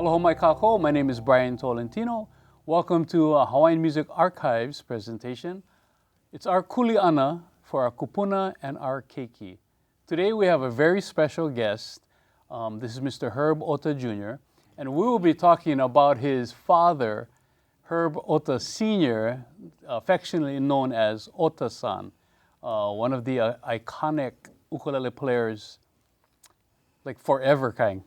Aloha mai kako, my name is Bryan Tolentino. Welcome to Hawaiian Music Archives presentation. It's our kuleana for our kupuna and our keiki. Today we have a very special guest. This is Mr. Herb Ota Jr. And we will be talking about his father, Herb Ota Sr., affectionately known as Ohta-san, one of the iconic ukulele players, like forever kind.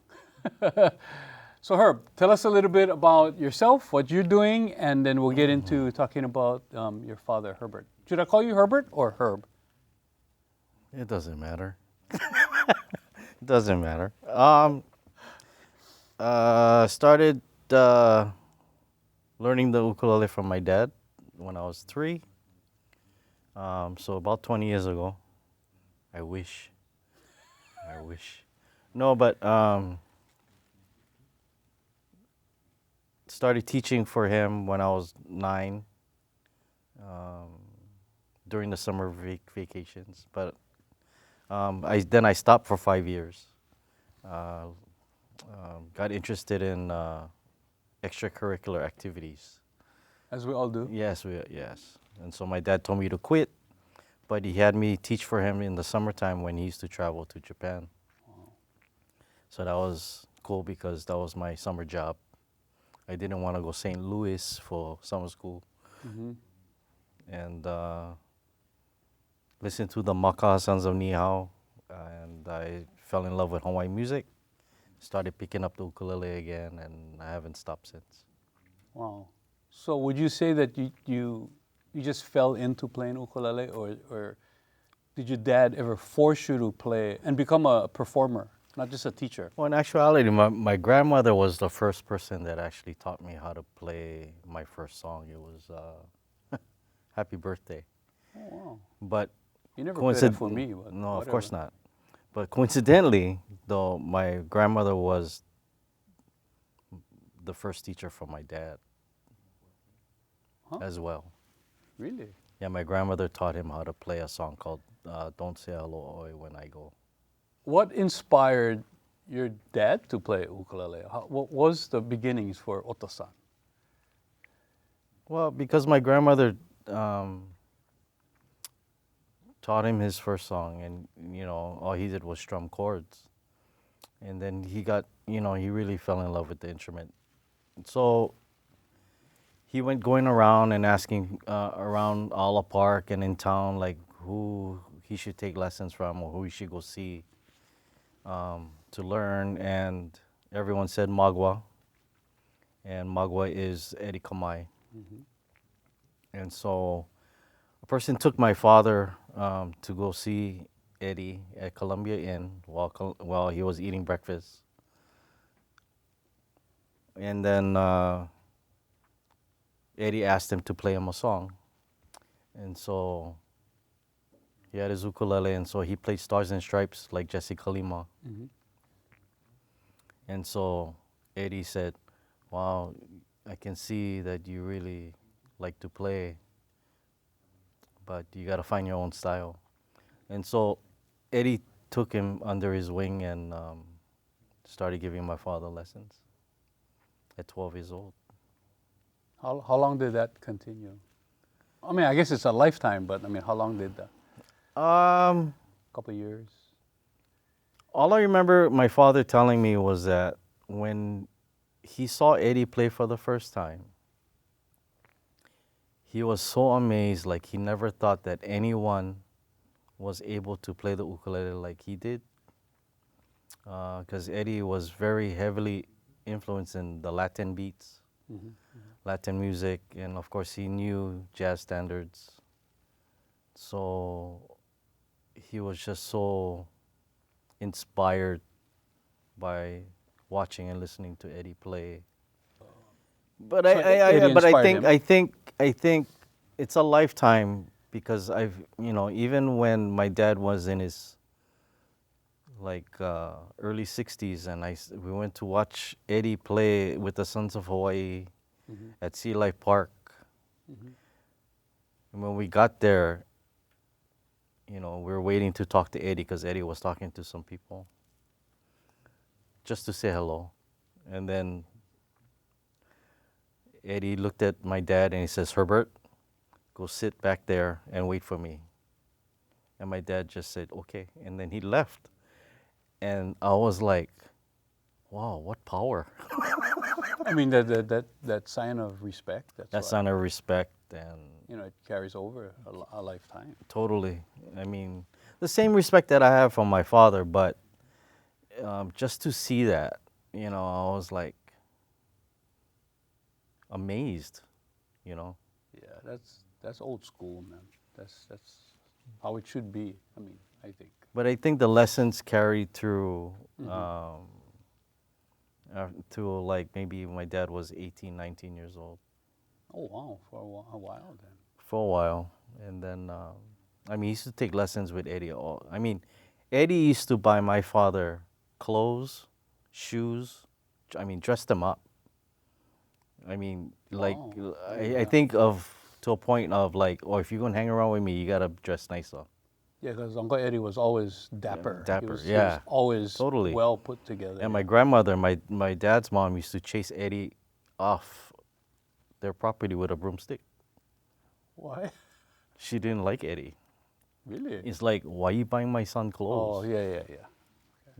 So Herb, tell us a little bit about yourself, what you're doing, and then we'll get into talking about your father, Herbert. Should I call you Herbert or Herb? It doesn't matter. It doesn't matter. Started learning the ukulele from my dad when I was 3. So about 20 years ago. I wish. No, but started teaching for him when I was 9 during the summer vacations. But then I stopped for 5 years. Got interested in extracurricular activities. As we all do. Yes. And so my dad told me to quit, but he had me teach for him in the summertime when he used to travel to Japan. Wow. So that was cool because that was my summer job. I didn't want to go St. Louis for summer school. Mm-hmm. And listened to the Maka Sons of Nihao, and I fell in love with Hawaiian music. Started picking up the ukulele again, and I haven't stopped since. Wow. So would you say that you just fell into playing ukulele, or did your dad ever force you to play and become a performer, not just a teacher? Well, in actuality, my grandmother was the first person that actually taught me how to play my first song. It was Happy Birthday. Oh, wow. But you never played it for me. But no, whatever. Of course not. But coincidentally, though, my grandmother was the first teacher for my dad as well. Really? Yeah, my grandmother taught him how to play a song called Don't Say Aloha When I Go. What inspired your dad to play ukulele? What was the beginnings for Ohta-san? Well, because my grandmother taught him his first song, and all he did was strum chords, and then he really fell in love with the instrument. So he went going around and asking around Ala Park and in town, like, who he should take lessons from or who he should go see to learn, and everyone said Magua, and Magua is Eddie Kamai. Mm-hmm. And so a person took my father to go see Eddie at Columbia Inn while he was eating breakfast. And then Eddie asked him to play him a song. And so he had his ukulele, and so he played Stars and Stripes like Jesse Kalima. Mm-hmm. And so Eddie said, wow, I can see that you really like to play, but you got to find your own style. And so Eddie took him under his wing and started giving my father lessons at 12 years old. How long did that continue? I mean, I guess it's a lifetime, but I mean, how long did that? Couple of years. All I remember my father telling me was that when he saw Eddie play for the first time, he was so amazed, like he never thought that anyone was able to play the ukulele like he did. Because Eddie was very heavily influenced in the Latin beats, mm-hmm. Latin music, and of course he knew jazz standards. So he was just so inspired by watching and listening to Eddie play. But So I think it's a lifetime, because I've even when my dad was in his early 60s, and we went to watch Eddie play with the Sons of Hawaii, mm-hmm. at Sea Life Park. Mm-hmm. And when we got there, we were waiting to talk to Eddie because Eddie was talking to some people just to say hello. And then Eddie looked at my dad and he says, "Herbert, go sit back there and wait for me." And my dad just said, "Okay." And then he left. And I was like, wow, what power. I mean, that sign of respect. That's That why, sign of respect and you know, it carries over a lifetime. totally. I mean, the same respect that I have from my father, but just to see that, you know, I was like amazed, you know. Yeah, that's old school, man. That's how it should be. I mean, I think. But I think the lessons carried through to like maybe my dad was 18, 19 years old. Oh wow, for a while then. For a while. And then, I mean, he used to take lessons with Eddie. I mean, Eddie used to buy my father clothes, shoes, I mean, dressed him up. I mean, like, Wow. I think of to a point of like, oh, if you're going to hang around with me, you got to dress nicer. Yeah, because Uncle Eddie was always dapper. Dapper, He was yeah. always Totally. well put together. And my grandmother, my dad's mom, used to chase Eddie off their property with a broomstick. Why? She didn't like Eddie. Really? It's like, why are you buying my son Oh, clothes? yeah.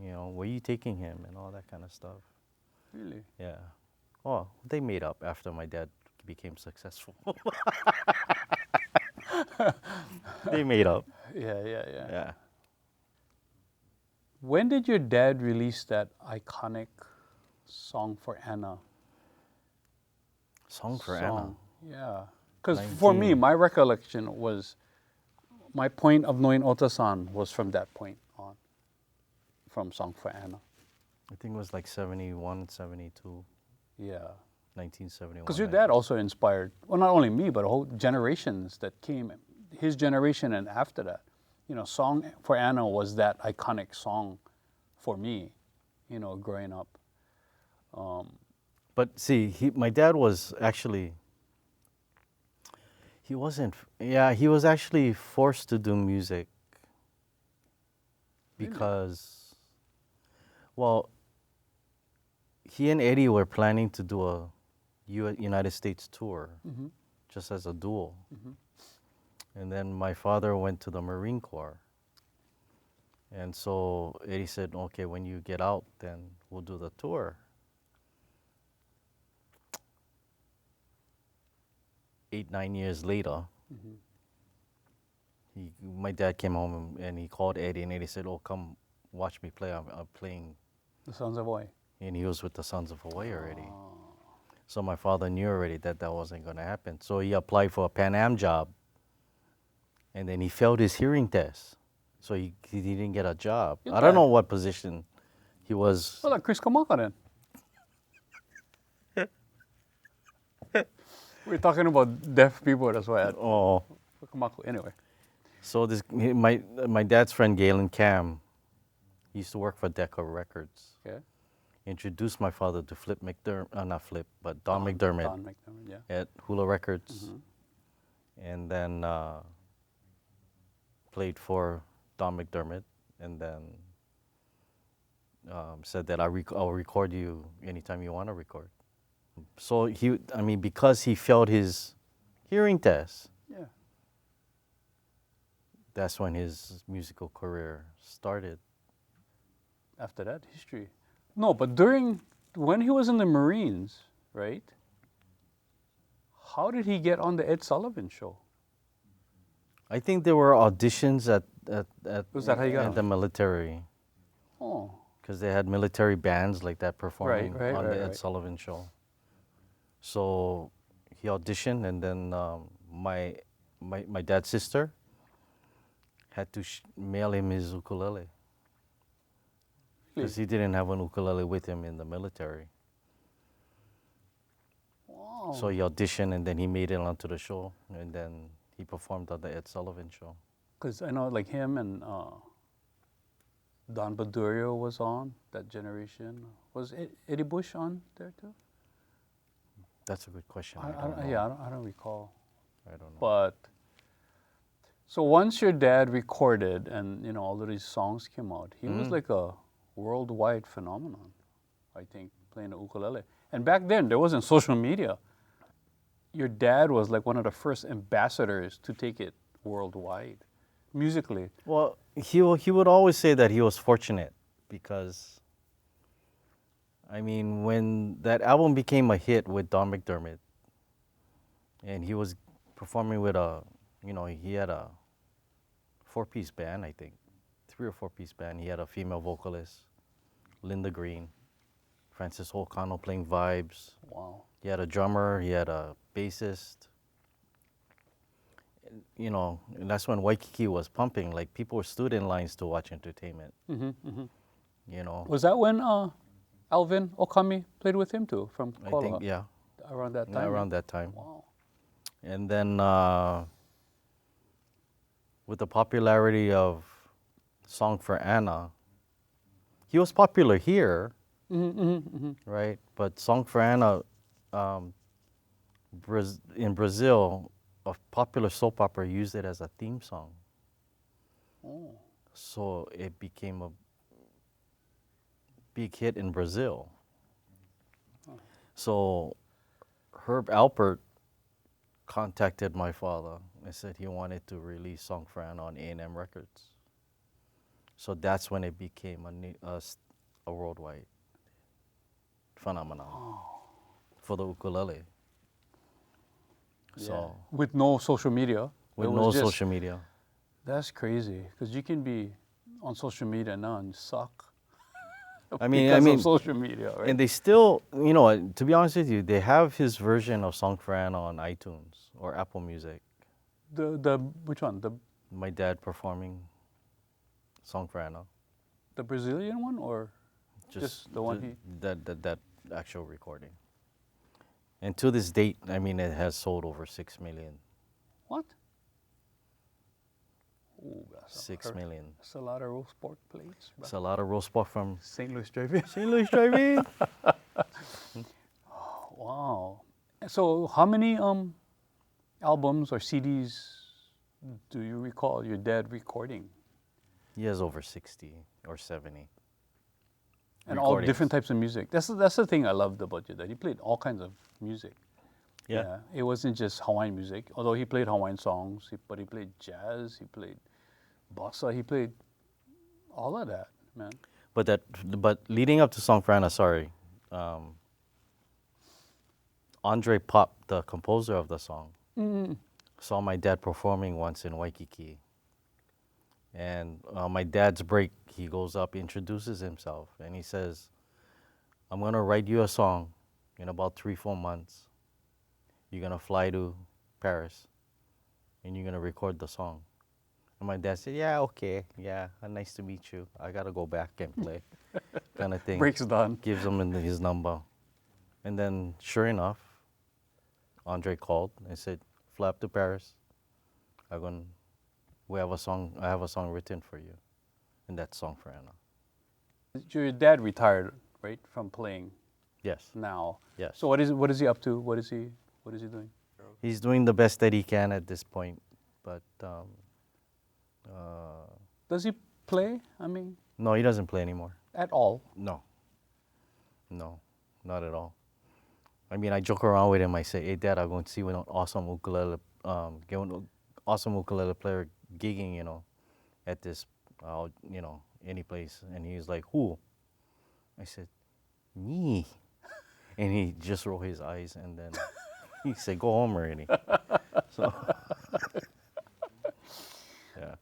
You know, where are you taking him and all that kind of stuff. Really? Yeah. Oh, they made up after my dad became successful. They made up. Yeah. Yeah. When did your dad release that iconic song for Anna? Song for Anna. Yeah. Because for me, my recollection was, my point of knowing Ohta-san was from that point on, from Song for Anna. I think it was like 71, 72, Yeah. 1971. Because your dad also inspired, well, not only me, but whole generations that came, his generation and after that. You know, Song for Anna was that iconic song for me, you know, growing up. But see, my dad was actually, he was actually forced to do music because, well, he and Eddie were planning to do a United States tour just as a duo. And then my father went to the Marine Corps. And so Eddie said, okay, when you get out, then we'll do the tour. 8, 9 years later, my dad came home and he called Eddie, and Eddie said, oh, come watch me play. I'm playing. The Sons of Hawaii. And he was with the Sons of Hawaii already. So my father knew already that wasn't going to happen. So he applied for a Pan Am job, and then he failed his hearing test. So he didn't get a job. I don't know what position he was. Well, like Chris Kamaka then. We're talking about deaf people, that's why. Kamaka, anyway. So my dad's friend Galen Cam, he used to work for Decca Records. Okay. Introduced my father to Don McDermott. Don McDermott, yeah. at Hula Records. And then played for Don McDermott, and then said that I'll record you anytime you want to record. So because he failed his hearing test, Yeah. that's when his musical career started. After that, history. No, but when he was in the Marines, right? How did he get on the Ed Sullivan Show? I think there were auditions at Was that how you got on? the military, Oh. because they had military bands like that performing on the Ed Right. Sullivan Show. So he auditioned, and then my dad's sister had to mail him his ukulele because he didn't have an ukulele with him in the military. Wow. So he auditioned, and then he made it onto the show, and then he performed on the Ed Sullivan Show. Because I know, like him and Don Badurio was on that generation. Was Eddie Bush on there too? That's a good question. I don't recall. I don't know. But so once your dad recorded and all of these songs came out, he was like a worldwide phenomenon, I think, playing the ukulele. And back then there wasn't social media. your dad was like one of the first ambassadors to take it worldwide, musically. Well, he would always say that he was fortunate because, I mean, when that album became a hit with Don McDermott, and he was performing with he had a 4-piece band, I think, 3 or 4-piece band. He had a female vocalist, Linda Green, Francis Holcano playing vibes. Wow. He had a drummer, he had a bassist. You know, and that's when Waikiki was pumping. Like, people stood in lines to watch entertainment. You know. Was that when Alvin Okami played with him too, from I Kola? think, yeah. Around that time? Yeah, around that time. Wow. And then with the popularity of Song for Anna, he was popular here, right? But Song for Anna, in Brazil, a popular soap opera used it as a theme song. Oh. So it became a big hit in Brazil. So Herb Alpert contacted my father and said he wanted to release Song for Anna on A&M Records. So that's when it became a worldwide phenomenon for the ukulele. Yeah. So With no social media. with It no was just- social media. That's crazy, because you can be on social media now and suck. I mean, because of social media, right? And they still, you know, to be honest with you, they have his version of Song for Anna on iTunes or Apple Music. The which one? My dad performing Song for Anna. The Brazilian one, or just the one that actual recording. And to this date, I mean, it has sold over 6 million. what? Ooh, that's 6 million. That's a lot of roast pork plates. It's a lot of roast pork from St. Louis Drive-In. St. Louis Drive-In. Wow. So how many albums or CDs do you recall your dad recording? He has over 60 or 70. And all different types of music. That's the thing I loved about your dad. He played all kinds of music. Yeah. It wasn't just Hawaiian music, although he played Hawaiian songs, but he played jazz, he played bossa, he played all of that, man. But leading up to Song for Anna, Andre Pop, the composer of the song, saw my dad performing once in Waikiki. And my dad's break, he goes up, introduces himself, and he says, I'm going to write you a song in about 3-4 months. You're going to fly to Paris, and you're going to record the song. And my dad said, yeah, okay, yeah, nice to meet you. I got to go back and play, kind of thing. Break's done. Gives him his number. And then, sure enough, Andre called and said, fly up to Paris. I have a song written for you. And that's Song for Anna. Your dad retired, right, from playing Yes. now. Yes. So what is he up to? What is he doing? He's doing the best that he can at this point, but Does he play? I mean, no, he doesn't play anymore. at all? No, not at all. I mean, I joke around with him. I say, "Hey, Dad, I'm going to see an awesome ukulele, awesome ukulele player gigging, at this, any place." And he's like, "Who?" I said, "Me." And he just rolled his eyes, and then he said, "Go home already." So, yeah.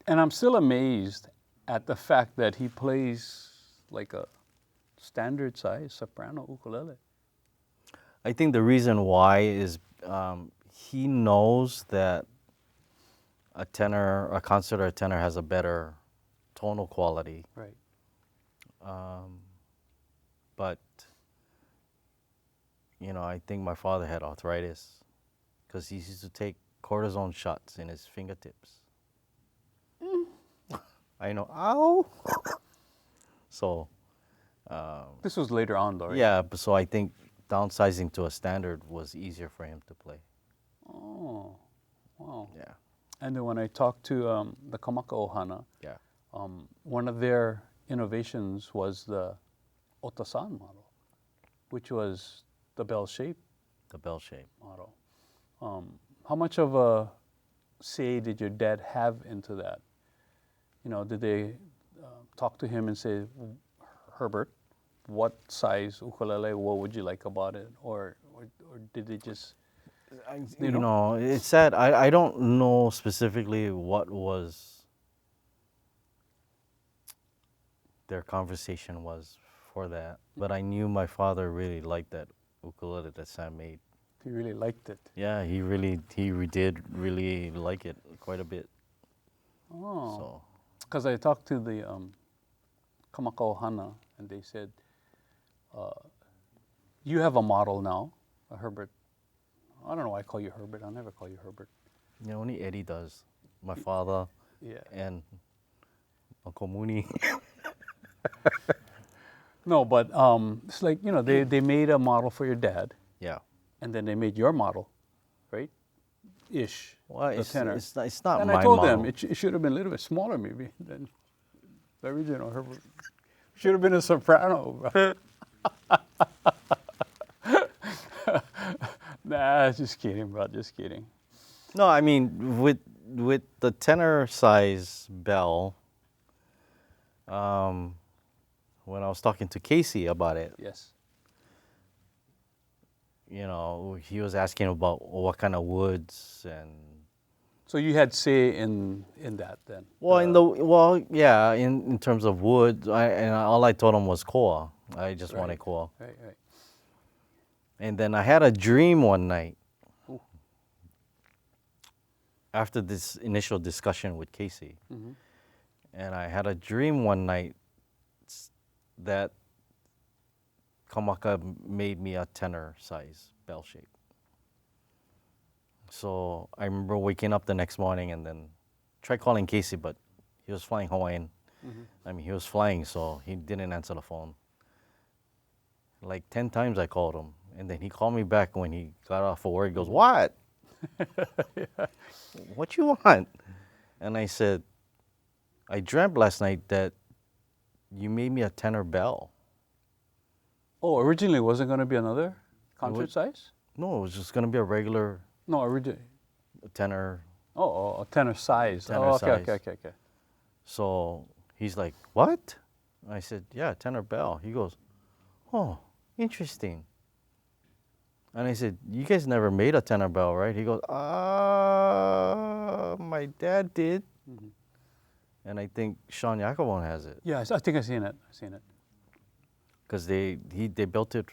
And I'm still amazed at the fact that he plays like a standard size soprano ukulele. I think the reason why is he knows that a concert or a tenor has a better tonal quality. Right. But, I think my father had arthritis because he used to take cortisone shots in his fingertips. I know, ow! So. This was later on, though, right? Yeah, so I think downsizing to a standard was easier for him to play. Oh, wow. Yeah. And then when I talked to the Kamaka Ohana, Yeah. one of their innovations was the Ohta-san model, which was the bell shape The bell shape. model. How much of a say did your dad have into that? You know, did they talk to him and say, Herbert, what size ukulele, what would you like about it? Or did they just, You know, it's sad. I don't know specifically what was their conversation was for that, but I knew my father really liked that ukulele that Sam made. he really liked it? Yeah, he did really like it quite a bit. Oh, So because I talked to the Kamakaohana and they said, you have a model now, Herbert. I don't know why I call you Herbert. I'll never call you Herbert. yeah, only Eddie does. My father Yeah. and Uncle Mooney. No, but it's like, you know, they made a model for your dad Yeah. and then they made your model, right? Ish. Well, the tenor. it's not And my I told model. them it should have been a little bit smaller maybe than the original Herbert. Should have been a soprano. Nah, just kidding, bro. Just kidding. No, I mean with the tenor size bell. When I was talking to Casey about it, Yes. you know, he was asking about what kind of woods and So you had say in that then. yeah, in terms of wood, all I told him was koa. I just wanted koa. Right, right. And then I had a dream one night Ooh. after this initial discussion with Casey. Mm-hmm. And I had a dream one night that Kamaka made me a tenor size bell shape. So I remember waking up the next morning and then tried calling Casey, but he was flying Hawaiian. Mm-hmm. I mean, he was flying, so he didn't answer the phone. Like 10 times I called him, and then he called me back when he got off of work. He goes, "What? Yeah. What you want?" And I said, "I dreamt last night that you made me a tenor bell." Oh, originally it wasn't going to be another concert size? No, it was just gonna be a regular No, originally. tenor. Oh, a tenor size. Tenor oh, okay, size. okay. So he's like, "What?" I said, "Yeah, tenor bell." He goes, "Oh, interesting." And I said, "You guys never made a tenor bell, right?" He goes, my dad did." Mm-hmm. And I think Sean Yakavon has it. Yeah, I think I've seen it. Because they built it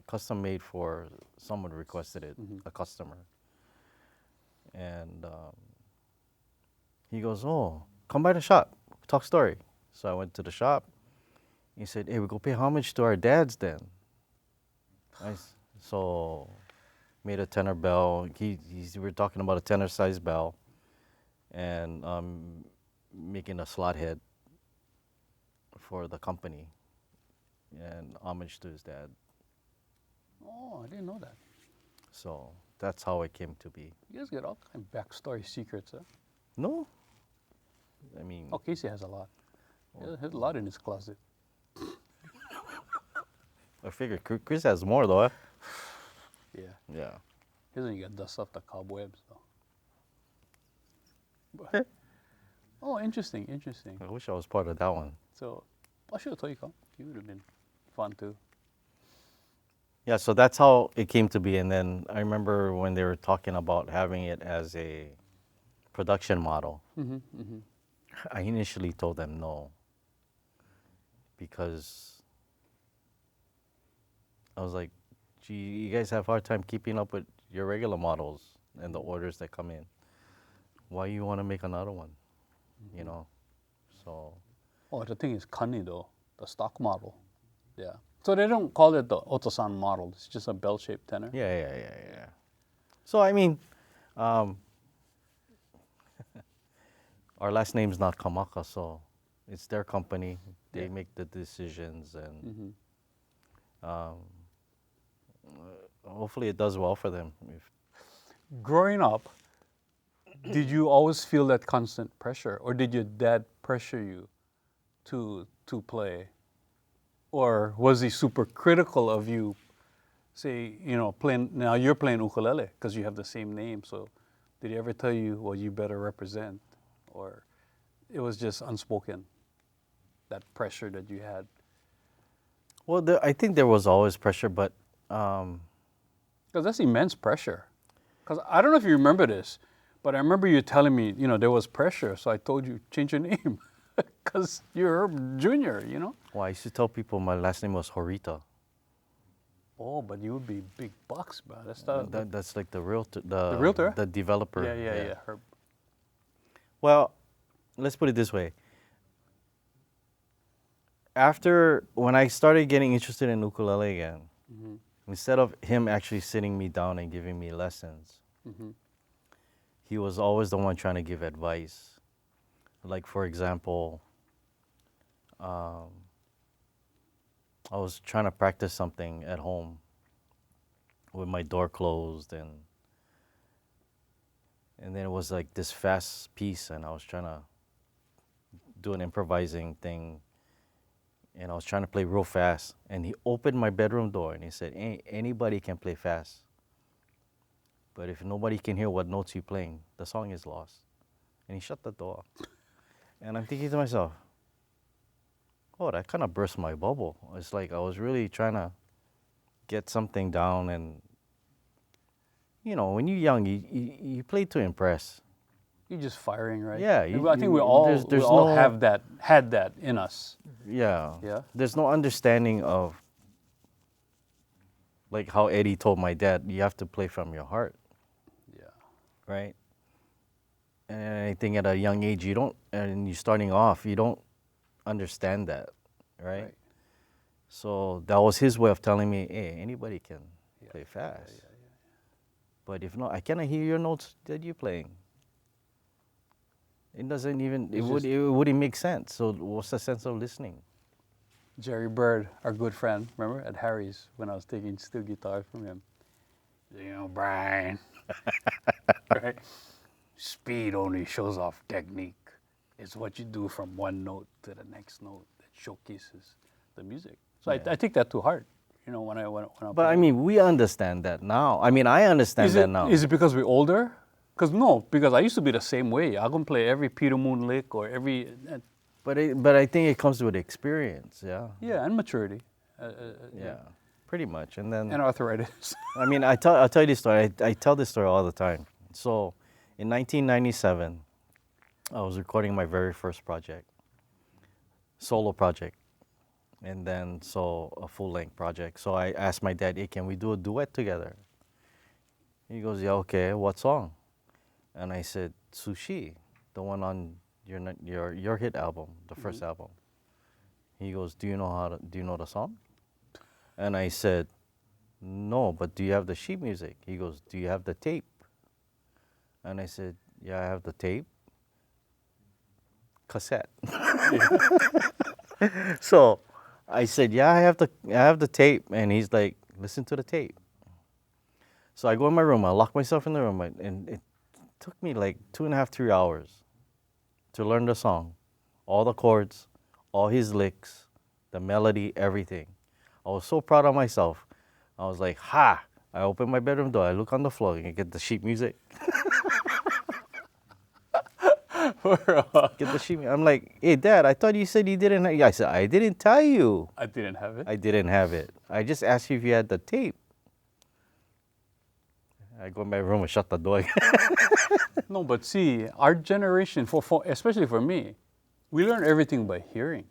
custom made for someone requested it, Mhm. a customer. And he goes, "Oh, come by the shop, talk story." So I went to the shop. He said, "Hey, we go pay homage to our dads then." So made a tenor bell. We were talking about a tenor size bell, and making a slot head for the company, and homage to his dad. Oh, I didn't know that. So that's how it came to be. You guys get all kind of backstory secrets, huh? No, I mean, Oh, Casey has a lot. He has a lot in his closet. I figured Chris has more though. Eh? Yeah. Yeah. He doesn't get dust off the cobwebs, though. But, oh, interesting. I wish I was part of that one. So, I should have told you, come. You would have been fun, too. Yeah, so that's how it came to be. And then I remember when they were talking about having it as a production model. Mm-hmm, mm-hmm. I initially told them no, because I was like, "Gee, you guys have a hard time keeping up with your regular models and the orders that come in. Why you want to make another one?" Mm-hmm. You know, so Oh, the thing is kani, though. The stock model. Yeah. So they don't call it the Ohta-san model. It's just a bell-shaped tenor. yeah. So I mean, our last name's not Kamaka, so it's their company. They Yeah. make the decisions, and Mm-hmm. hopefully it does well for them. Growing up, did you always feel that constant pressure, or did your dad pressure you to play, or was he super critical of you say, playing, now you're playing ukulele because you have the same name. So did he ever tell you, well, you better represent? Or it was just unspoken, that pressure that you had? Well, I think there was always pressure, but Because that's immense pressure. Because I don't know if you remember this, but I remember you telling me, there was pressure. So I told you, change your name. Because you're Herb Jr., Well, I used to tell people my last name was Horita. Oh, but you would be big bucks, bro. That's like the realtor, the realtor? the developer. Yeah, Herb. Well, let's put it this way. When I started getting interested in ukulele again, instead of him actually sitting me down and giving me lessons, he was always the one trying to give advice. Like, for example, I was trying to practice something at home with my door closed, and then it was like this fast piece, and I was trying to do an improvising thing, and I was trying to play real fast, and he opened my bedroom door and he said, anybody can play fast, but if nobody can hear what notes you're playing, the song is lost. And he shut the door. And I'm thinking to myself, oh, that kind of burst my bubble. It's like I was really trying to get something down, and when you're young, you play to impress. You're just firing, right? Yeah. I think we all had that in us. Yeah. Yeah. There's no understanding of, like how Eddie told my dad, you have to play from your heart. Yeah. Right? And I think at a young age, and you're starting off, you don't understand that, right? So that was his way of telling me, hey, anybody can play fast. Yeah. But if not, I cannot hear your notes that you're playing. It doesn't even, it wouldn't make sense. So what's the sense of listening? Jerry Bird, our good friend, remember, at Harry's, when I was taking steel guitar from him. Bryan, right? Speed only shows off technique. It's what you do from one note to the next note that showcases the music. So I take that to heart, when I But I mean, we understand that now. I mean, I understand that now. Is it because we're older? Because I used to be the same way. I can play every Peter Moon lick or every. But I think it comes with experience, yeah. Yeah, and maturity. Yeah, pretty much. And then. And arthritis. I mean, I'll tell you this story. I tell this story all the time. So, in 1997, I was recording my very first project, solo project, and then a full-length project. So I asked my dad, hey, can we do a duet together? He goes, yeah, okay, what song? And I said, Sushi, the one on your hit album, the first album. He goes, do you know the song? And I said, no, but do you have the sheet music? He goes, do you have the tape? And I said, yeah, I have the tape. Cassette. So I said, yeah, I have the tape. And he's like, listen to the tape. So I go in my room, I lock myself in the room, and it took me like 2.5, 3 hours to learn the song. All the chords, all his licks, the melody, everything. I was so proud of myself. I was like, ha! I open my bedroom door, I look on the floor, and get the sheet music. Get the sheet music. I'm like, hey, Dad, I thought you said you didn't have it. I said, I didn't tell you. I didn't have it? I didn't have it. I just asked you if you had the tape. I go in my room and shut the door. No, but see, our generation, especially for me, we learn everything by hearing.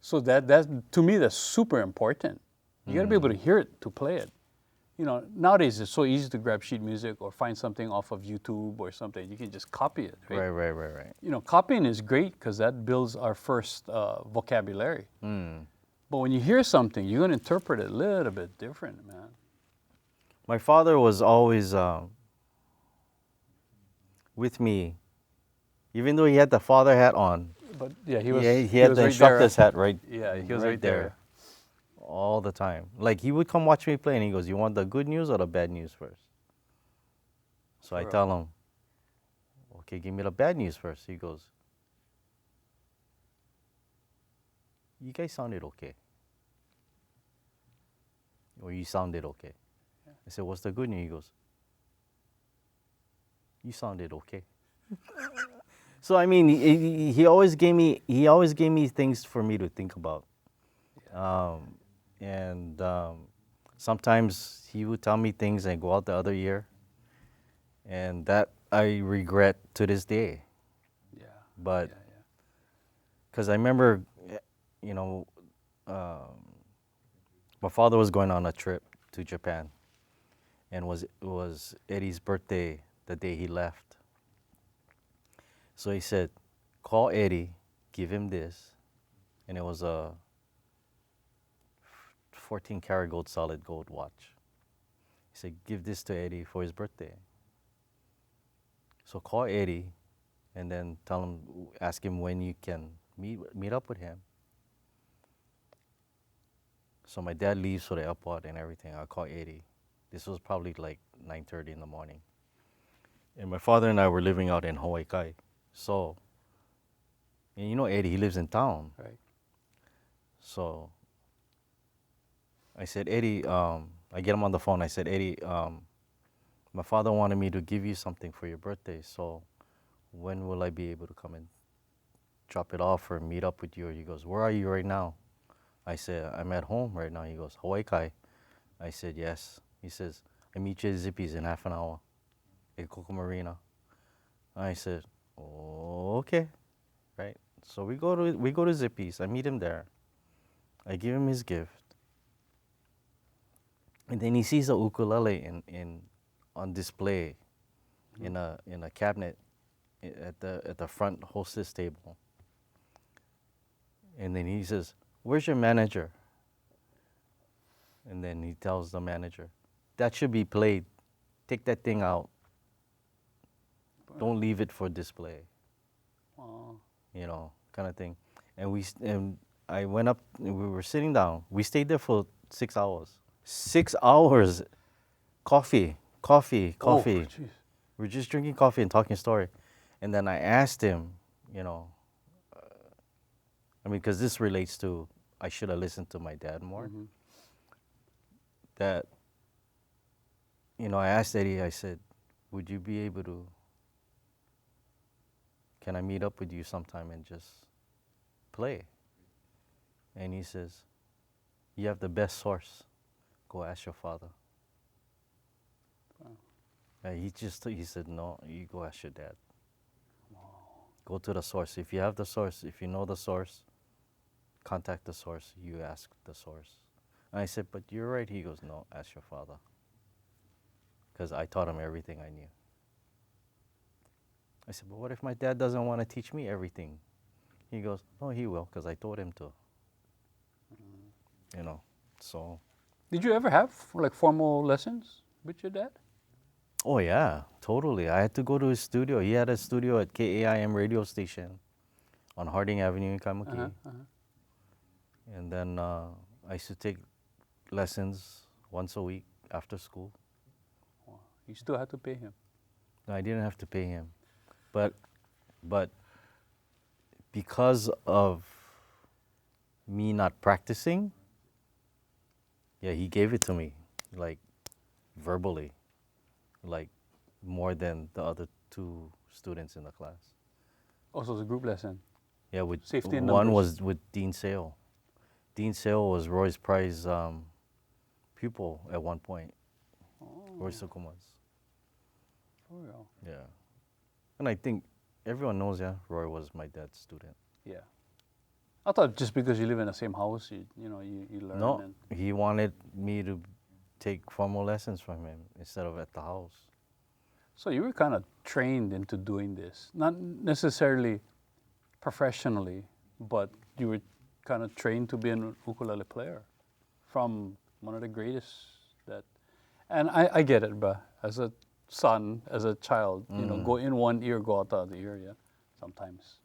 So that's to me, that's super important. You got to be able to hear it to play it. Nowadays it's so easy to grab sheet music or find something off of YouTube or something. You can just copy it. Right. Copying is great because that builds our first vocabulary. But when you hear something, you're going to interpret it a little bit different, man. My father was always with me, even though he had the father hat on. But yeah, he had the instructor's hat right. Yeah, he was right there. All the time. Like, he would come watch me play and he goes, you want the good news or the bad news first? So I tell him, okay, give me the bad news first. He goes, you guys sounded okay. or you sounded okay. I said, what's the good news? He goes, you sounded okay. So I mean, he always gave me things for me to think about. And sometimes he would tell me things and go out the other year, and that I regret to this day. Yeah. But Yeah. because I remember, you know, my father was going on a trip to Japan, and it was Eddie's birthday the day he left. So he said, call Eddie, give him this, and it was a 14-karat solid gold watch. He said, give this to Eddie for his birthday. So call Eddie, and then ask him when you can meet up with him. So my dad leaves for the airport and everything. I call Eddie. This was probably like 9:30 in the morning. And my father and I were living out in Hawaii. So, and you know Eddie, he lives in town. Right. So I said, Eddie, I get him on the phone. I said, Eddie, my father wanted me to give you something for your birthday. So when will I be able to come and drop it off or meet up with you? He goes, where are you right now? I said, I'm at home right now. He goes, Hawaii. I said, yes. He says, I meet you at Zippy's in half an hour at Coco Marina. I said, oh, okay, right? So we go to Zippy's. I meet him there. I give him his gift. And then he sees a ukulele on display in a cabinet at the front hostess table. And then he says, where's your manager? And then he tells the manager, that should be played. Take that thing out. Don't leave it for display. Wow. You know, kind of thing. And I went up, and we were sitting down. We stayed there for 6 hours. 6 hours. Coffee. Oh, jeez. We're just drinking coffee and talking story. And then I asked him, you know, I mean, because this relates to, I should have listened to my dad more. Mm-hmm. That, you know, I asked Eddie, I said, would you be able to, can I meet up with you sometime and just play? And he says, you have the best source. Go ask your father. Wow. He said, no, you go ask your dad. Wow. Go to the source. If you have the source, if you know the source, contact the source, you ask the source. And I said, but you're right. He goes, no, ask your father. Because I taught him everything I knew. I said, but what if my dad doesn't want to teach me everything? He goes, no, he will, because I taught him to. You know, so. Did you ever have like formal lessons with your dad? Oh yeah, totally. I had to go to his studio. He had a studio at KAIM radio station on Harding Avenue in Kaimana. And then I used to take lessons once a week after school. Wow. You still had to pay him? No, I didn't have to pay him. But because of me not practicing, yeah, he gave it to me, like verbally, like more than the other two students in the class. Also, it's a group lesson. Yeah, with Safety in one numbers. was with Dean Sale. Dean Sale was Roy's Prize pupil at one point. Oh, Roy Sukuma's. for real. Yeah. And I think everyone knows, yeah, Roy was my dad's student. Yeah. I thought just because you live in the same house, you learn. No, And he wanted me to take formal lessons from him instead of at the house. so you were kind of trained into doing this, not necessarily professionally, but you were kind of trained to be an ukulele player from one of the greatest that, and I get it, but as a son, as a child, go in one ear, go out the other ear, yeah, sometimes.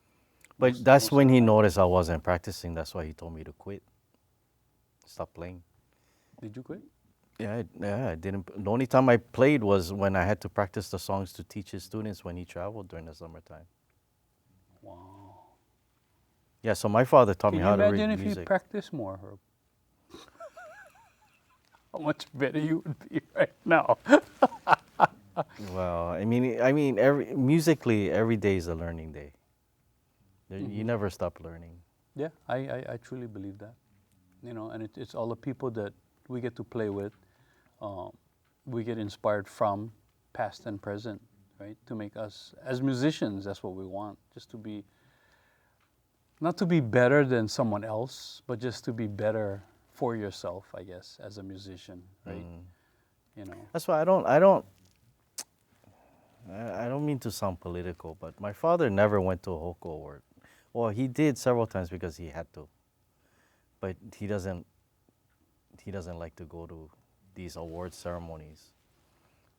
But that's when he noticed I wasn't practicing. That's why he told me to quit. Stop playing. Did you quit? Yeah, I didn't. The only time I played was when I had to practice the songs to teach his students when he traveled during the summertime. Wow. Yeah, so my father taught Can me you how to read imagine if music. you practice more, Herb? how much better you would be right now. Well, musically, every day is a learning day. You never stop learning. Yeah, I truly believe that. And it's all the people that we get to play with, we get inspired from, past and present, right? To make us, as musicians, that's what we want, just to be, not to be better than someone else, but just to be better for yourself, I guess, as a musician, right? That's why I don't mean to sound political, but my father never went to a Hoko award. Well, he did several times because he had to, but he doesn't like to go to these award ceremonies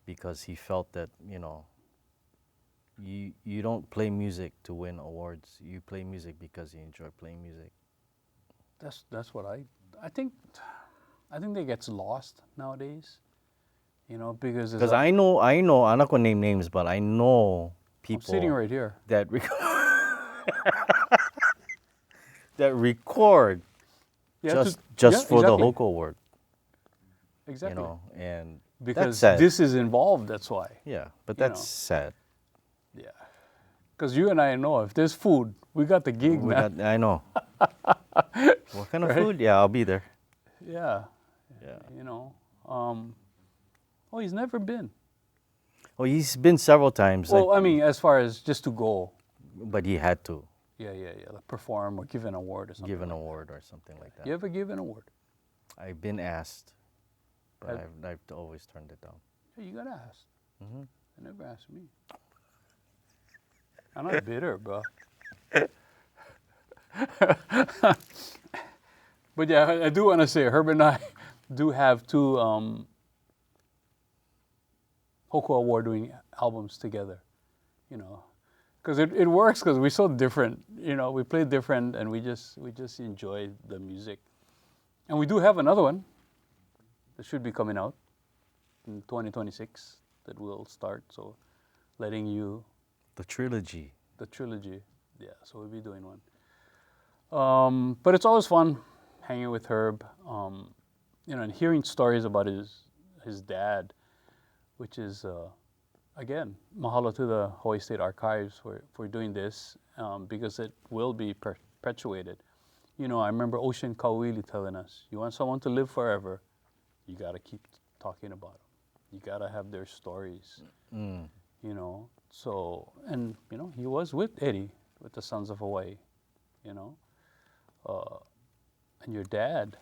because he felt that, you don't play music to win awards. You play music because you enjoy playing music. That's what I think. I think that gets lost nowadays, because I know, I'm not gonna name names, but I know people I'm sitting right here that that record just for exactly. the Hoko award. Exactly. And because that's sad. this is involved. That's why. Yeah, but that's sad. Yeah, because you and I know if there's food, we got the gig, man. I know. What kind of food? Yeah, I'll be there. Yeah. Yeah. Oh, he's never been. Oh, he's been several times. Well, as far as just to go. But he had to. Yeah. Like perform or give an award or something. Give an award or something like that. You ever give an award? I've been asked, but I've always turned it down. Yeah, you got asked. Mm-hmm. They never asked me. I'm not bitter, bro. But yeah, I do want to say, Herb and I do have two Hoko award-winning albums together, because it works because we're so different. We play different, and we just enjoy the music. And we do have another one that should be coming out in 2026 that will start. So, letting you. The trilogy. Yeah. So we'll be doing one. But it's always fun hanging with Herb, and hearing stories about his dad, which is, again, mahalo to the Hawaii'i State Archives for doing this, because it will be perpetuated. I remember Ocean Kauili telling us, you want someone to live forever, you got to keep talking about them. You got to have their stories, So, and, he was with Eddie, with the Sons of Hawaii, and your dad.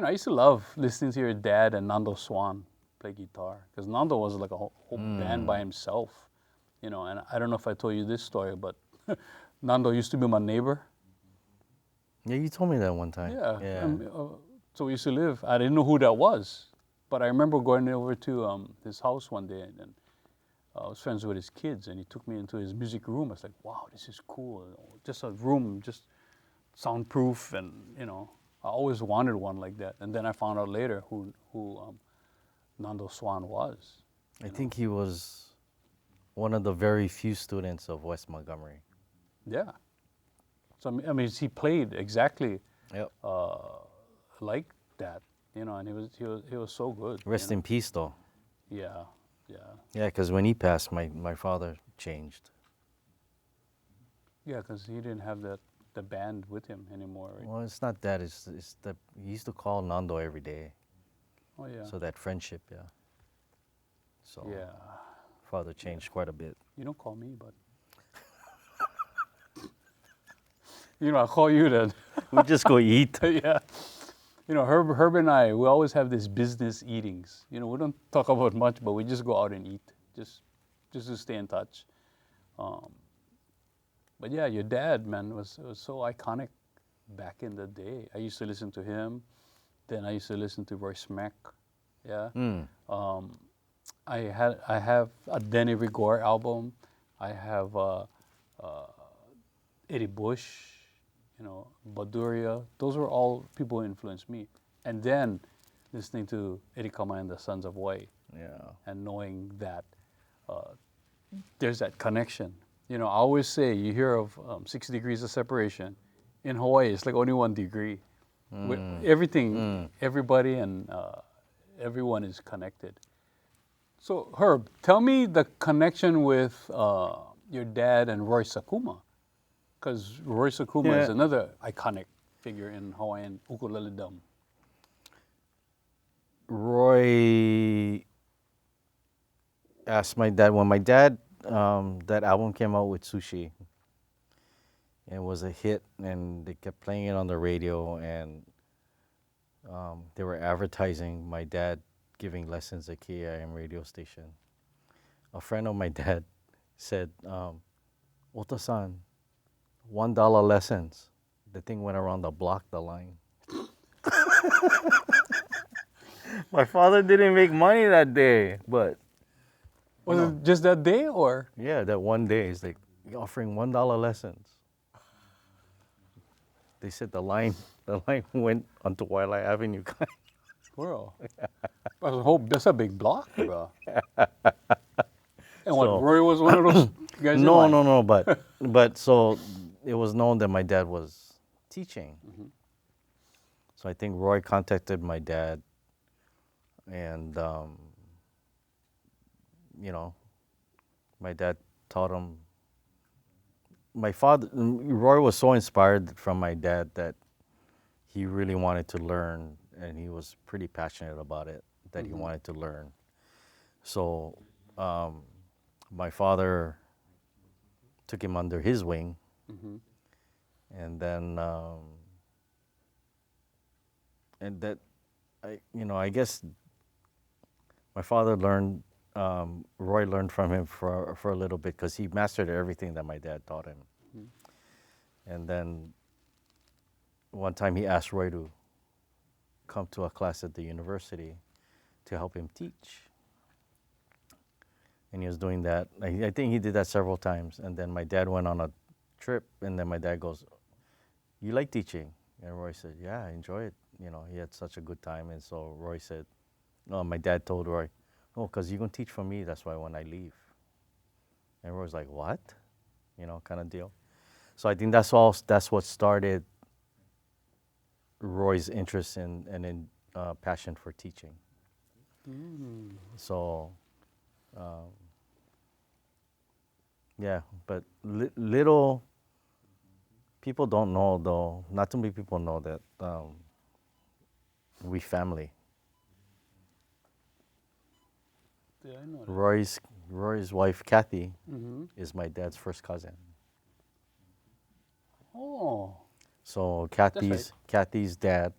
I used to love listening to your dad and Nando Swan play guitar, because Nando was like a whole band by himself, and I don't know if I told you this story, but Nando used to be my neighbor. Yeah, you told me that one time. Yeah. So we used to live. I didn't know who that was, but I remember going over to his house one day, and I was friends with his kids, and he took me into his music room. I was like, wow, this is cool. Just a room, just soundproof, and I always wanted one like that. And then I found out later who Nando Swan was. I think he was one of the very few students of West Montgomery. Yeah. So he played exactly like that, and he was so good. Rest in peace, though. Yeah. Yeah, because when he passed, my father changed. Yeah, because he didn't have the band with him anymore. Right? Well, it's not that. It's that he used to call Nando every day. Oh yeah. So that friendship, yeah. So yeah. Father changed quite a bit. You don't call me, but I call you then. We just go eat. Yeah. Herb and I, we always have these business eatings. We don't talk about much, but we just go out and eat, just to stay in touch. But yeah, your dad, man, was so iconic back in the day. I used to listen to him. Then I used to listen to Roy Smack. Yeah. I have a Denny Rigor album. I have Eddie Bush, Baduria. Those were all people who influenced me. And then listening to Eddie Kama and the Sons of Hawaii. Yeah. And knowing that there's that connection. I always say, you hear of 6 degrees of separation. In Hawaii, it's like only 1 degree. Everything, everybody, and everyone is connected. So Herb, tell me the connection with your dad and Roy Sakuma, because Roy Sakuma is Yeah. another iconic figure in Hawaiian ukulele dum. Roy asked my dad, when my dad, that album came out with Sushi, and it was a hit, and they kept playing it on the radio, and they were advertising my dad giving lessons at KIM radio station. A friend of my dad said, Ohta-san, $1 lessons. The thing went around the block, the line. My father didn't make money that day, but Was it just that day, or? yeah, that one day, it's like offering $1 lessons. They said the line went onto Waialae Avenue. Bro, that's a big block, bro. And what, So- Roy was one of those guys? in line? No, but so it was known that my dad was teaching. So I think Roy contacted my dad, and my dad taught him. Roy was so inspired from my dad that he really wanted to learn, and he was pretty passionate about it, that he wanted to learn. So my father took him under his wing, and then I guess my father learned. Roy learned from him for a little bit, because he mastered everything that my dad taught him. And then one time he asked Roy to come to a class at the university to help him teach. And he was doing that. I think he did that several times. And then my dad went on a trip, and then my dad goes, "You like teaching?" And Roy said, "Yeah, I enjoy it." He had such a good time. And so Roy said, my dad told Roy, "Oh, because you're going to teach for me, that's why when I leave." And Roy's like, "What?" Kind of deal. So I think that's what started Roy's interest and passion for teaching. So, yeah, but little people don't know, though. Not too many people know that we family. Yeah, I know that. Roy's wife, Kathy, Mm-hmm. is my dad's first cousin. Oh, So right. Kathy's dad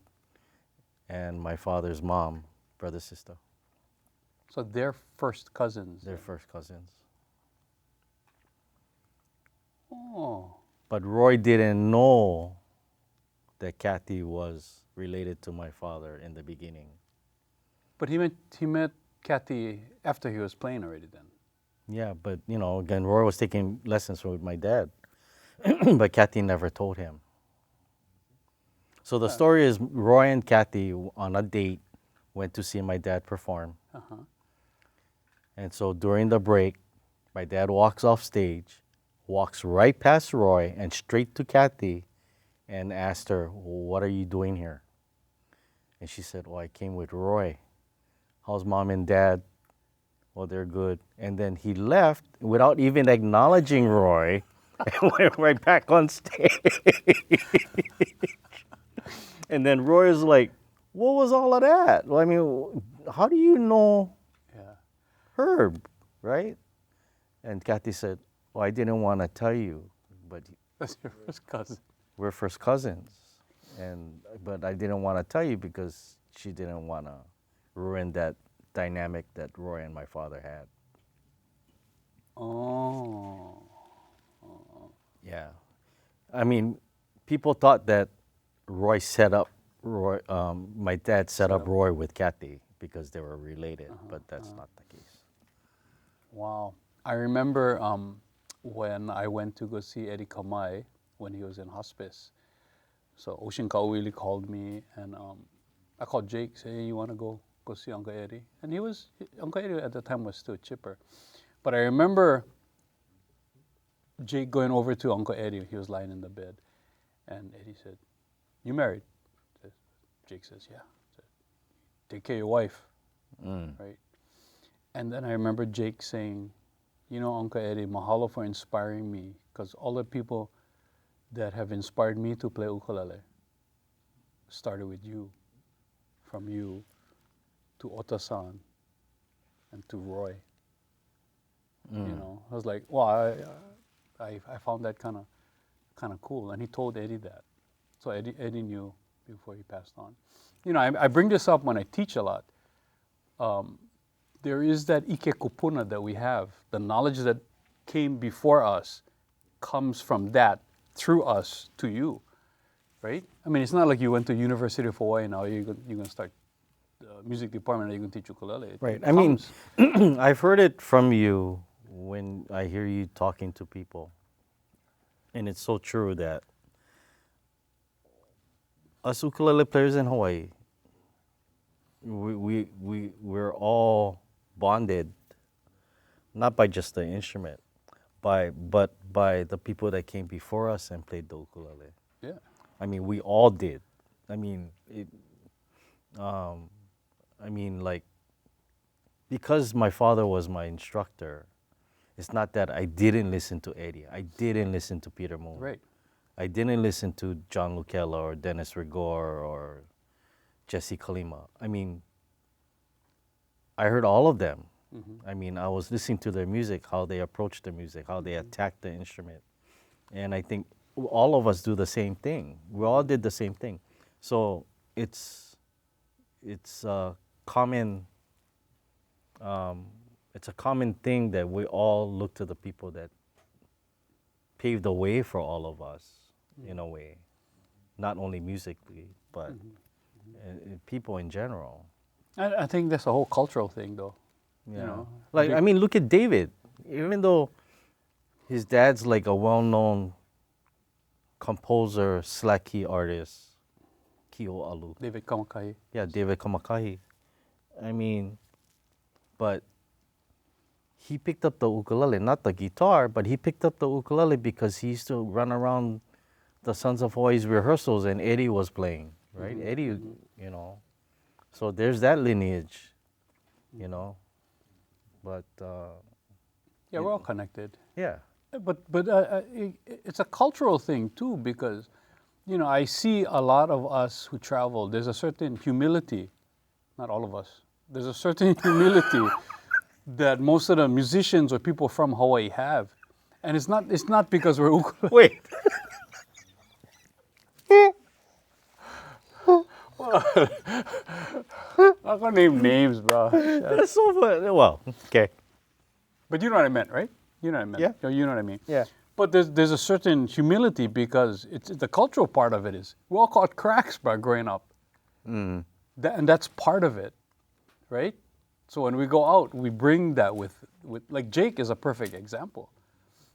and my father's mom, brother, sister. so they're first cousins. They're first cousins. Oh, But Roy didn't know that Kathy was related to my father in the beginning. but he met Kathy after he was playing already. Then. Yeah, but again, Roy was taking lessons with my dad, but Kathy never told him. So the story is Roy and Kathy on a date went to see my dad perform. Uh-huh. And so during the break, my dad walks off stage, walks right past Roy and straight to Kathy and asked her, "What are you doing here?" And she said, "Well, I came with Roy. How's mom and dad?" "Well, they're good." And then he left without even acknowledging Roy and went right back on stage. And then Roy is like, "What was all of that?" Well, I mean, how do you know Yeah. Herb, right? And Kathy said, "Well, I didn't want to tell you, but That's your first cousin. we're first cousins. But I didn't want to tell you because she didn't want to ruin that dynamic that Roy and my father had." Oh. Yeah. I mean, people thought that Roy set up Roy. My dad set up Roy with Kathy because they were related, but that's not the case. Wow. I remember when I went to go see Eddie Kamai when he was in hospice. So Ocean Kauili called me, and I called Jake, say, "Hey, you want to go see Uncle Eddie?" And Uncle Eddie at the time was still chipper. But I remember Jake going over to Uncle Eddie. He was lying in the bed. And Eddie said, "You married?" Jake says, "Yeah." Said, "Take care of your wife." right? And then I remember Jake saying, you know, Uncle Eddie, mahalo for inspiring me, because all the people that have inspired me to play ukulele started with you, from you to Ohta-san and to Roy. You know, I was like, well, I found that kind of cool, and he told Eddie that, so Eddie knew before he passed on. You know, I bring this up when I teach a lot. There is that ike kupuna that we have. The knowledge that came before us comes from that, through us, to you, right? I mean, it's not like you went to University of Hawaii now, you're going to start the music department and you're going to teach ukulele. Right. It I mean, comes. I've heard it from you when I hear you talking to people. And it's so true that us ukulele players in Hawaii, we're all bonded, not by just the instrument, but by the people that came before us and played the ukulele. Yeah. I mean, we all did. I mean, like, because my father was my instructor, it's not that I didn't listen to Eddie. I didn't listen to Peter Moon. Right. I didn't listen to John Lucella or Dennis Rigor or Jesse Kalima. I mean, I heard all of them. I mean, I was listening to their music, how they approached the music, how they attacked the instrument. And I think all of us do the same thing. We all did the same thing. So it's a common thing that we all look to the people that paved the way for all of us, in a way, not only musically, but people in general. I think that's a whole cultural thing, though. Yeah. You know, like, I mean, look at David. Even though his dad's like a well-known composer, slack key artist, Kio Alu. David Kamakahi. Yeah, David Kamakahi. I mean, but he picked up the ukulele, not the guitar, but he picked up the ukulele because he used to run around the Sons of Hawaii's rehearsals and Eddie was playing, right? Eddie, you know. So there's that lineage, you know. But Yeah, we're all connected. yeah. But it's a cultural thing too, because, you know, I see a lot of us who travel. There's a certain humility, not all of us. There's a certain humility that most of the musicians or people from Hawaii have, and it's not because we're ukulele. Wait. I'm gonna name names, bro. That's so fun. Well, okay. But you know what I meant, right? You know what I meant. Yeah. You know what I mean. Yeah. But there's a certain humility, because it's the cultural part of it is we're all caught cracks, bro, growing up. And that's part of it, right? So when we go out, we bring that with like Jake is a perfect example.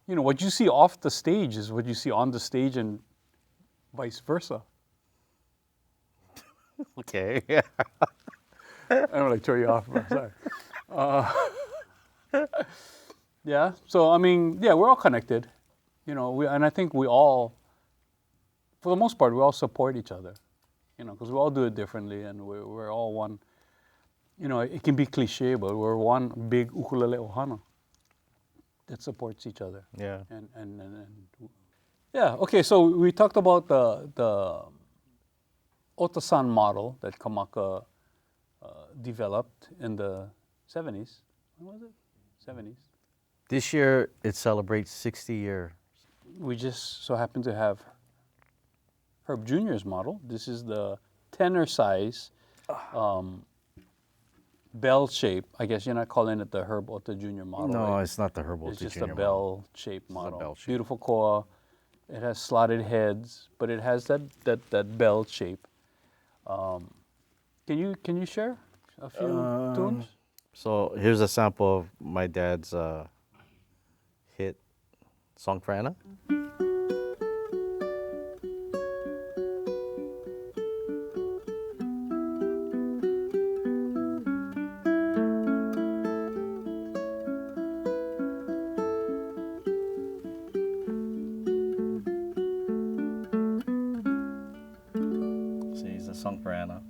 You know, what you see off the stage is what you see on the stage, and vice versa. Okay. I don't want to throw you off, bro. Sorry. Yeah. So I mean, yeah, we're all connected. You know, and I think we all, for the most part, we all support each other. You know, because we all do it differently, and we're all one. You know, it can be cliche, but we're one big ukulele ohana that supports each other. Yeah. And yeah. Okay. So we talked about the Ohta-san model that Kamaka developed in the 70s. When was it? 70s. This year it celebrates 60 years. We just so happen to have Herb Jr.'s model. This is the tenor size bell shape. I guess you're not calling it the Herb Ota Jr. model. No, right? it's not the Herb Ota It's just Jr. a bell shape model. bell shape. Beautiful koa. It has slotted heads, but it has that bell shape. Can you share a few tunes? So here's a sample of my dad's hit, Song for Anna. See, it's a Song for Anna.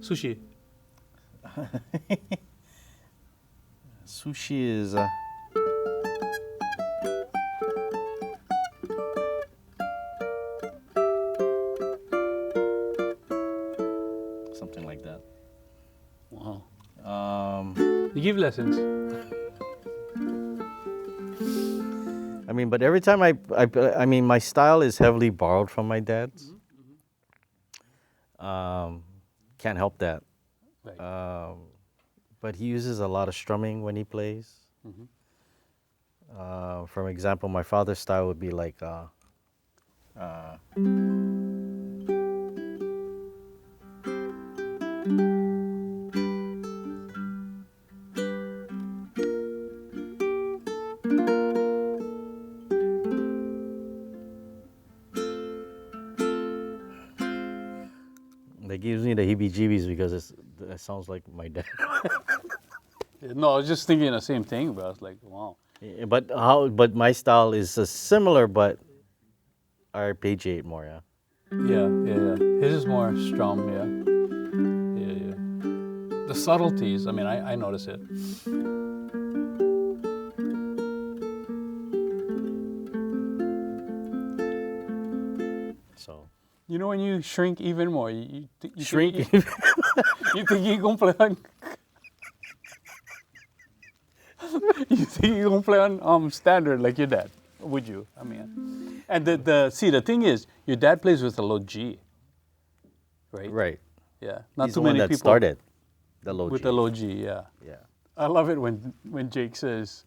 Sushi. Sushi is... something like that. Wow. Um, You give lessons? I mean, but every time I mean, my style is heavily borrowed from my dad's. Can't help that. Right. But he uses a lot of strumming when he plays. For example, my father's style would be like, that gives me the heebie-jeebies because it sounds like my dad. No, I was just thinking the same thing, but I was like, wow. Yeah, but my style is similar, but I arpeggiate more, yeah. Yeah. His is more strum, yeah. The subtleties, I mean, I notice it. So You know when you shrink even more, you shrink. You think you're gonna play on... You think you're gonna play on standard like your dad, would you? I mean, and the thing is, your dad plays with a low G, right? Right. Yeah, not He's too the one many that people started the low with G. the low G. Yeah, Yeah. I love it when Jake says,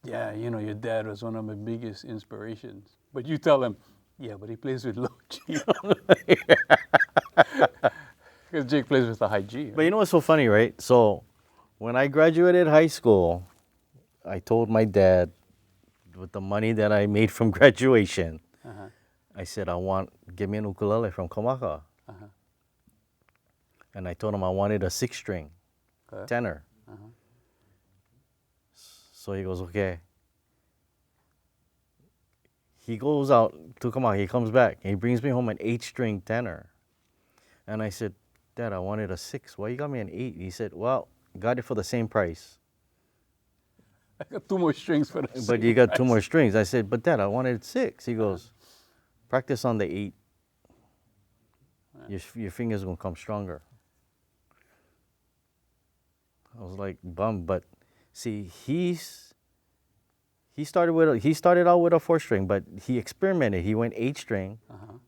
"Yeah, you know, your dad was one of my biggest inspirations," but you tell him, "Yeah, but he plays with low G," because Jake plays with a high G. But you know what's so funny, right? So when I graduated high school, I told my dad, with the money that I made from graduation, I said, give me an ukulele from Kamaka. And I told him I wanted a 6-string tenor. So he goes, okay. He goes out to Kamaka, he comes back, and he brings me home an 8-string tenor. And I said, Dad, I wanted a 6. Why you got me an 8? He said, well, got it for the same price. I got 2 more strings for the But same you got price. 2 more strings. I said, but Dad, I wanted 6. He goes, practice on the 8. Your fingers gonna come stronger. I was like bummed, but see, he started out with a 4-string, but he experimented. He went 8-string,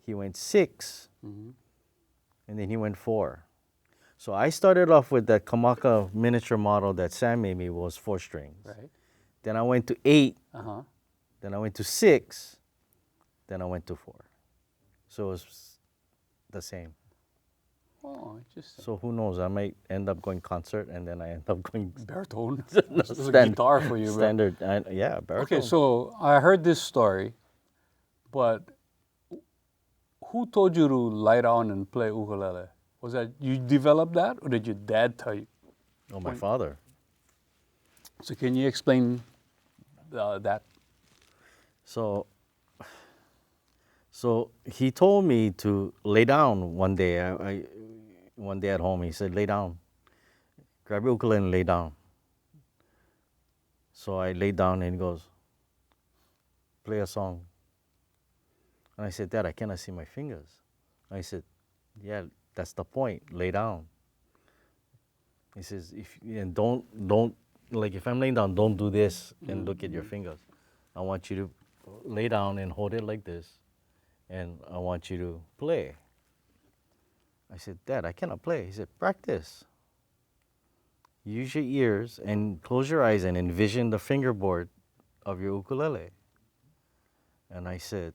he went 6, and then he went 4. So I started off with that Kamaka miniature model that Sam made me was 4 strings. Right. Then I went to 8. Uh-huh. Then I went to 6. Then I went to 4. So it was the same. Oh, interesting. So who knows? I might end up going concert, and then I end up going Baritone. This is a guitar for you, bro. standard. Yeah, baritone. Okay, so I heard this story, but who told you to lie down and play ukulele? Was that you developed that, or did your dad tell you? Oh, my father. So can you explain that? So he told me to lay down one day. One day at home, he said, lay down. Grab your ukulele and lay down. So I laid down and he goes, play a song. And I said, Dad, I cannot see my fingers. I said, yeah, that's the point. Lay down. He says, if I'm laying down, don't do this and look at your fingers. I want you to lay down and hold it like this, and I want you to play. I said, Dad, I cannot play. He said, practice. Use your ears and close your eyes and envision the fingerboard of your ukulele. And I said,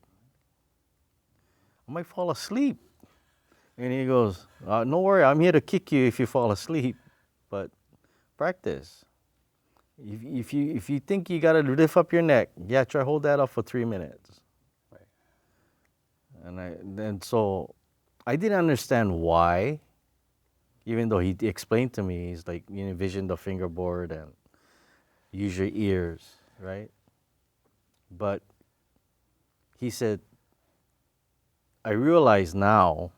I might fall asleep. And he goes, no worry, I'm here to kick you if you fall asleep, but practice. If you think you gotta lift up your neck, yeah, try hold that up for 3 minutes. Right. And so I didn't understand why, even though he explained to me, he's like, you envision the fingerboard and use your ears, right? But he said, I realize now,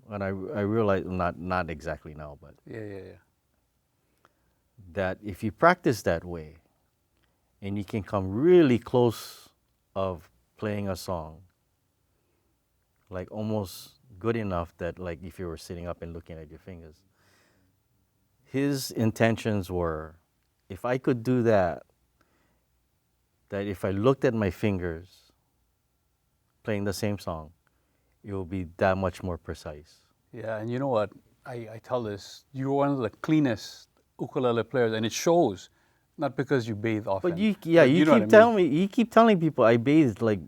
and I realize, not exactly now, but Yeah. that if you practice that way, and you can come really close of playing a song, like almost good enough that like if you were sitting up and looking at your fingers. His intentions were, if I could do that if I looked at my fingers playing the same song, it will be that much more precise. Yeah, and you know what? I tell this, you're one of the cleanest ukulele players, and it shows. Not because you bathe often. But you keep telling people I bathe like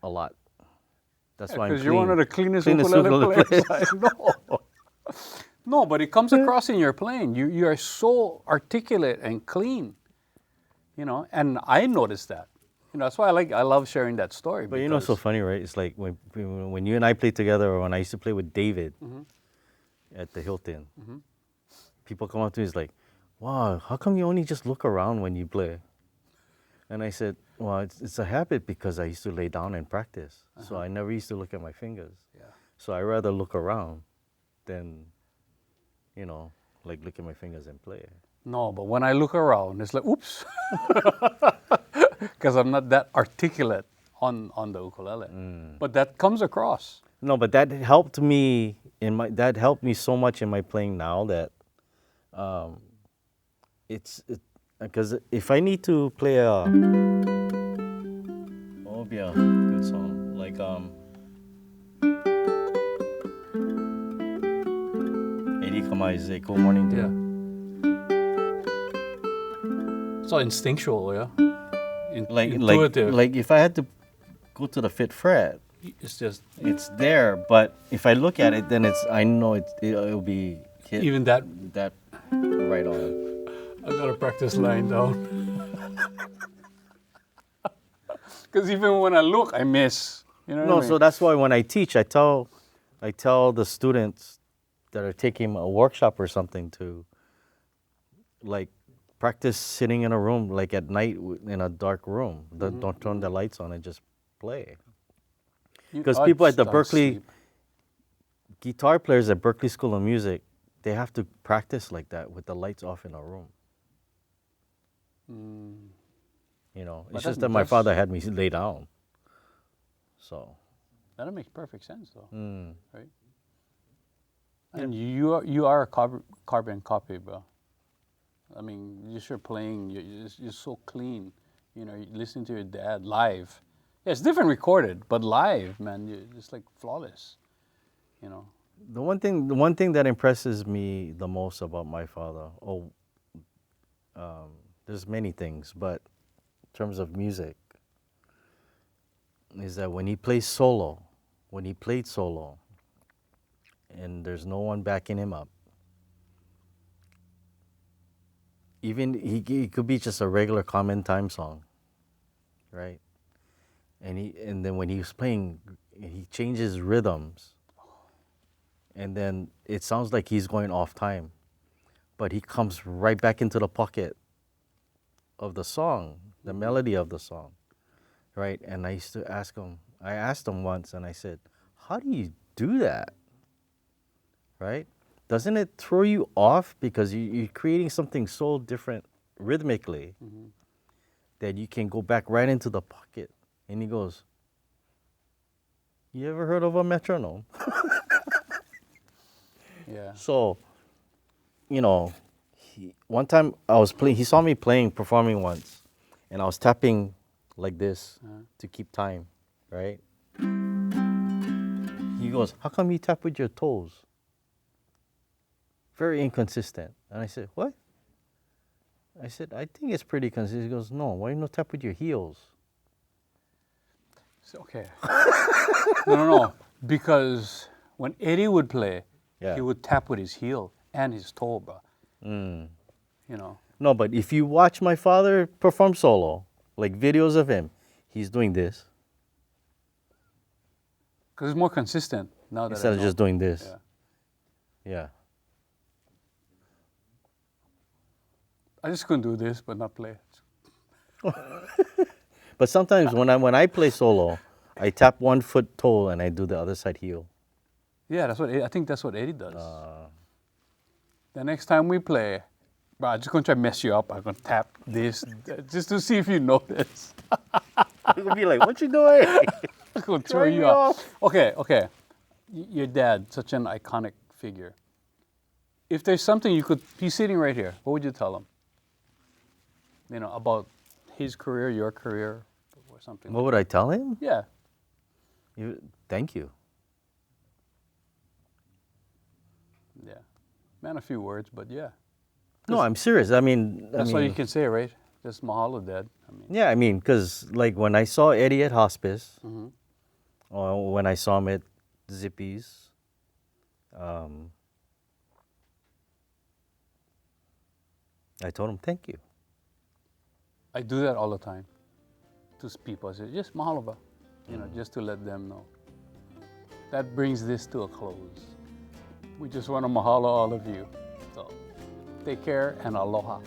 a lot. That's why I'm clean. Because you're one of the cleanest ukulele players I know. No, but it comes across in your playing. You are so articulate and clean, and I noticed that. That's why I love sharing that story. But it's so funny, right? It's like when you and I played together, or when I used to play with David at the Hilton, people come up to me, it's like, wow, how come you only just look around when you play? And I said, well, it's a habit because I used to lay down and practice. So I never used to look at my fingers. Yeah. So I rather look around than, like look at my fingers and play. No, but when I look around, it's like, oops. Because I'm not that articulate on the ukulele. But that comes across. No, but that helped me so much in my playing now that because if I need to play what would be a good song? Like Eddie Kamai's Good Morning Dear. Yeah. It's all instinctual, yeah. Intuitive. Like if I had to go to the 5th fret, it's there. But if I look at it, then I know it'll be hit. Even that right on. I gotta practice lying down. Because even when I look, I miss. You know what I mean? So that's why when I teach, I tell the students that are taking a workshop or something to like practice sitting in a room, like at night in a dark room. Don't turn the lights on and just play. Because people at the Berkeley, guitar players at Berkeley School of Music, they have to practice like that with the lights off in a room. It's just that my father had me lay down. So. That makes perfect sense, though. Right? And you are a carbon copy, bro. I mean, just your playing, you're so clean. You listen to your dad live. Yeah, it's different recorded, but live, man, you're just like flawless. The one thing that impresses me the most about my father, there's many things, but in terms of music, is that when he played solo, and there's no one backing him up, even he could be just a regular common time song, right? And then when he was playing, he changes rhythms, and then it sounds like he's going off time, but he comes right back into the pocket of the song, the melody of the song, right? And I asked him once, and I said, how do you do that, right? Doesn't it throw you off because you're creating something so different rhythmically that you can go back right into the pocket? And he goes, you ever heard of a metronome? Yeah. So, one time he saw me performing once, and I was tapping like this to keep time, right? He goes, how come you tap with your toes? Very inconsistent. And I said, what? I said, I think it's pretty consistent. He goes, no, why you not tap with your heels? Okay. No. Because when Eddie would play, he would tap with his heel and his toe, bro. No, but if you watch my father perform solo, like videos of him, he's doing this. Because it's more consistent now that instead of just doing this. Yeah. I just couldn't do this, but not play. But sometimes when I play solo, I tap one foot toe and I do the other side heel. Yeah, I think that's what Eddie does. The next time we play, Bro, I'm just gonna try to mess you up. I'm gonna tap this just to see if you notice. You're gonna be like, what you doing? I'm gonna throw Turn you me off. off. Okay. Your dad, such an iconic figure. If there's something you could, he's sitting right here. What would you tell him? You know, about his career, your career, or something. What would I tell him? Yeah. Thank you. Yeah. Man, a few words, but yeah. No, I'm serious. I mean, That's all you can say, right? Just mahalo, Dad. I mean, yeah, I mean, because like when I saw Eddie at hospice, mhm. or when I saw him at Zippy's, I told him thank you. I do that all the time to people. I say, just mahalo ba, you know, just to let them know. That brings this to a close. We just want to mahalo all of you. So take care and aloha.